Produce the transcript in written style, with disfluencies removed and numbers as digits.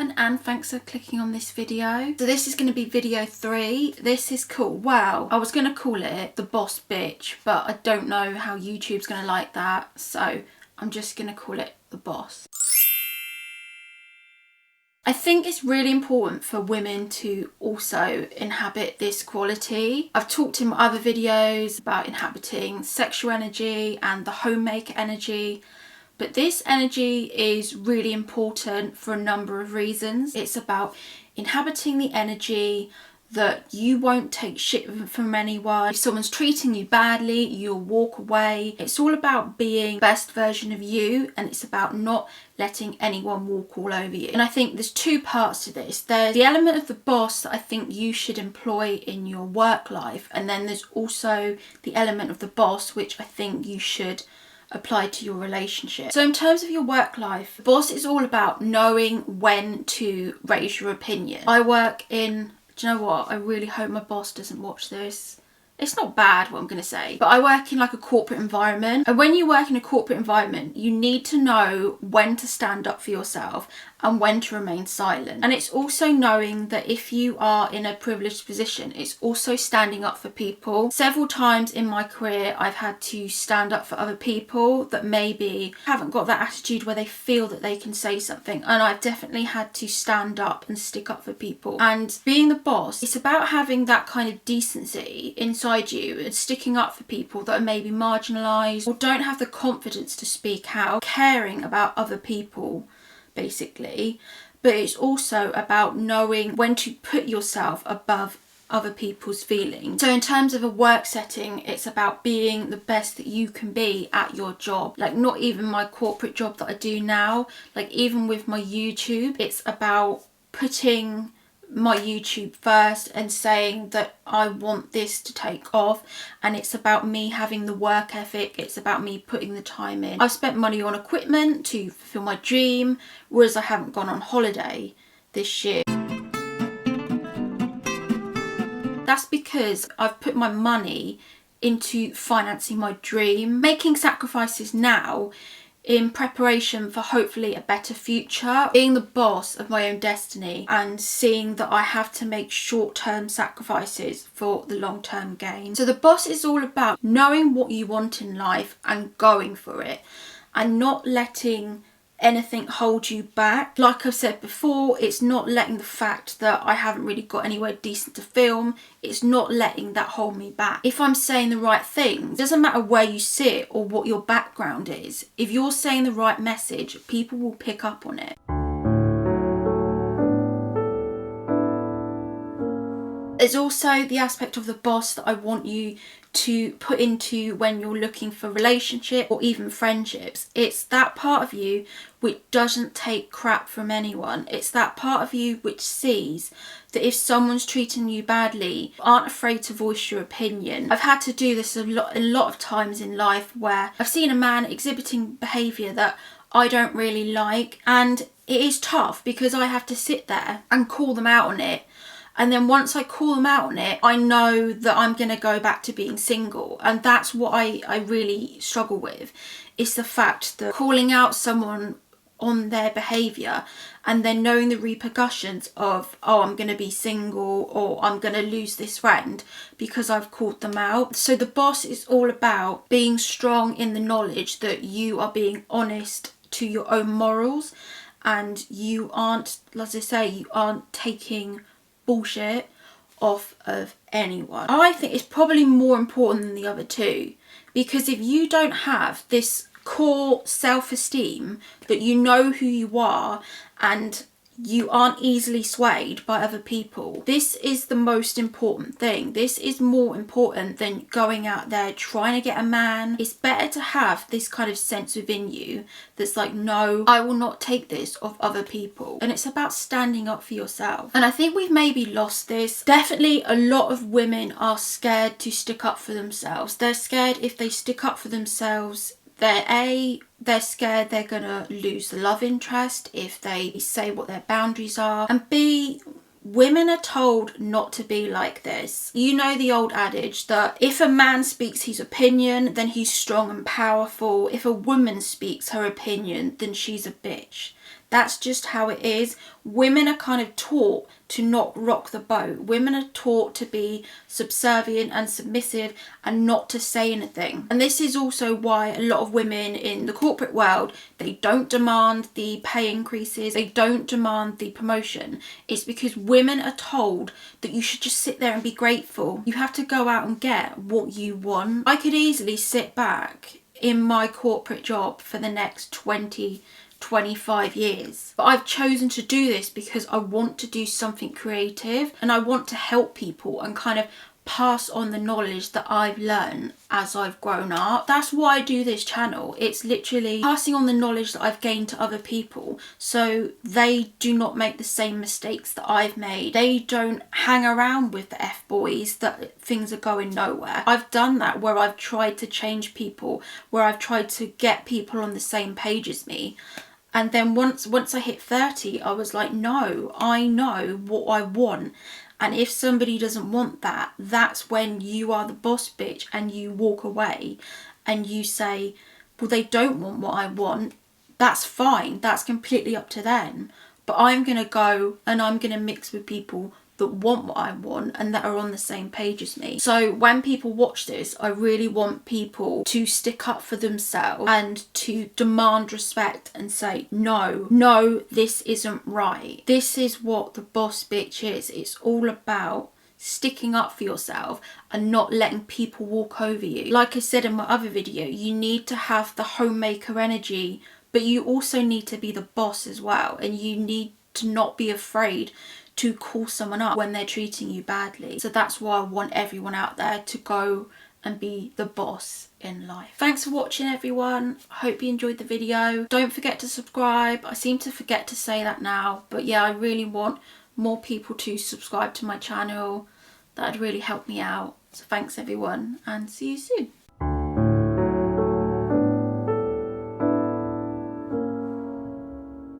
everyone, and thanks for clicking on this video. So this is going to be video 3. This is cool. Wow, I was going to call it the boss bitch, but I don't know how YouTube's going to like that, so I'm just going to call it the boss. I think it's really important for women to also inhabit this quality. I've talked in my other videos about inhabiting sexual energy and the homemaker energy, but this energy is really important for a number of reasons. It's about inhabiting the energy that you won't take shit from anyone. If someone's treating you badly, you'll walk away. It's all about being the best version of you, and it's about not letting anyone walk all over you. And I think there's two parts to this. There's the element of the boss that I think you should employ in your work life, and then there's also the element of the boss which I think you should apply to your relationship. So in terms of your work life, boss is all about knowing when to raise your opinion. I work in, do you know what? I really hope my boss doesn't watch this. It's not bad what I'm going to say, but I work in like a corporate environment, and when you work in a corporate environment, you need to know when to stand up for yourself and when to remain silent. And it's also knowing that if you are in a privileged position, it's also standing up for people. Several times in my career, I've had to stand up for other people that maybe haven't got that attitude where they feel that they can say something, and I've definitely had to stand up and stick up for people. And being the boss, it's about having that kind of decency inside you and sticking up for people that are maybe marginalised or don't have the confidence to speak out, caring about other people basically. But it's also about knowing when to put yourself above other people's feelings. So in terms of a work setting, it's about being the best that you can be at your job. Like, not even my corporate job that I do now, like even with my YouTube, it's about putting my YouTube first and saying that I want this to take off, and it's about me having the work ethic, it's about me putting the time in. I've spent money on equipment to fulfill my dream, whereas I haven't gone on holiday this year. That's because I've put my money into financing my dream, making sacrifices now in preparation for hopefully a better future, being the boss of my own destiny and seeing that I have to make short-term sacrifices for the long-term gain. So the boss is all about knowing what you want in life and going for it, and not letting anything hold you back. Like I've said before, it's not letting the fact that I haven't really got anywhere decent to film, it's not letting that hold me back. If I'm saying the right thing, it doesn't matter where you sit or what your background is. If you're saying the right message, people will pick up on it. There's also the aspect of the boss that I want you to put into when you're looking for relationship or even friendships. It's that part of you which doesn't take crap from anyone. It's that part of you which sees that if someone's treating you badly, aren't afraid to voice your opinion. I've had to do this a lot of times in life where I've seen a man exhibiting behaviour that I don't really like, and it is tough because I have to sit there and call them out on it. And then once I call them out on it, I know that I'm going to go back to being single. And that's what I really struggle with, is the fact that calling out someone on their behaviour and then knowing the repercussions of, oh, I'm going to be single or I'm going to lose this friend because I've called them out. So the boss is all about being strong in the knowledge that you are being honest to your own morals, and you aren't, as I say, you aren't taking bullshit off of anyone. I think it's probably more important than the other two, because if you don't have this core self-esteem that you know who you are and you aren't easily swayed by other people, this is the most important thing. This is more important than going out there trying to get a man. It's better to have this kind of sense within you that's like, no, I will not take this off other people. And it's about standing up for yourself. And I think we've maybe lost this. Definitely a lot of women are scared to stick up for themselves. They're scared if they stick up for themselves, they're scared they're gonna lose the love interest if they say what their boundaries are. And B, women are told not to be like this. You know the old adage that if a man speaks his opinion, then he's strong and powerful. If a woman speaks her opinion, then she's a bitch. That's just how it is. Women are kind of taught to not rock the boat. Women are taught to be subservient and submissive and not to say anything. And this is also why a lot of women in the corporate world, they don't demand the pay increases, they don't demand the promotion. It's because women are told that you should just sit there and be grateful. You have to go out and get what you want. I could easily sit back in my corporate job for the next 25 years. But I've chosen to do this because I want to do something creative and I want to help people and kind of pass on the knowledge that I've learned as I've grown up. That's why I do this channel. It's literally passing on the knowledge that I've gained to other people so they do not make the same mistakes that I've made. They don't hang around with the F-boys that things are going nowhere. I've done that where I've tried to change people, where I've tried to get people on the same page as me. And then once I hit 30, I was like, no, I know what I want. And if somebody doesn't want that, that's when you are the boss bitch and you walk away and you say, well, they don't want what I want. That's fine. That's completely up to them. But I'm going to go and I'm going to mix with people that want what I want and that are on the same page as me. So when people watch this, I really want people to stick up for themselves and to demand respect and say, no, this isn't right. This is what the boss bitch is. It's all about sticking up for yourself and not letting people walk over you. Like I said in my other video, you need to have the homemaker energy, but you also need to be the boss as well. And you need to not be afraid to call someone up when they're treating you badly. So that's why I want everyone out there to go and be the boss in life. Thanks for watching, everyone. I hope you enjoyed the video. Don't forget to subscribe. I seem to forget to say that now, but yeah, I really want more people to subscribe to my channel. That'd really help me out. So thanks everyone and see you soon.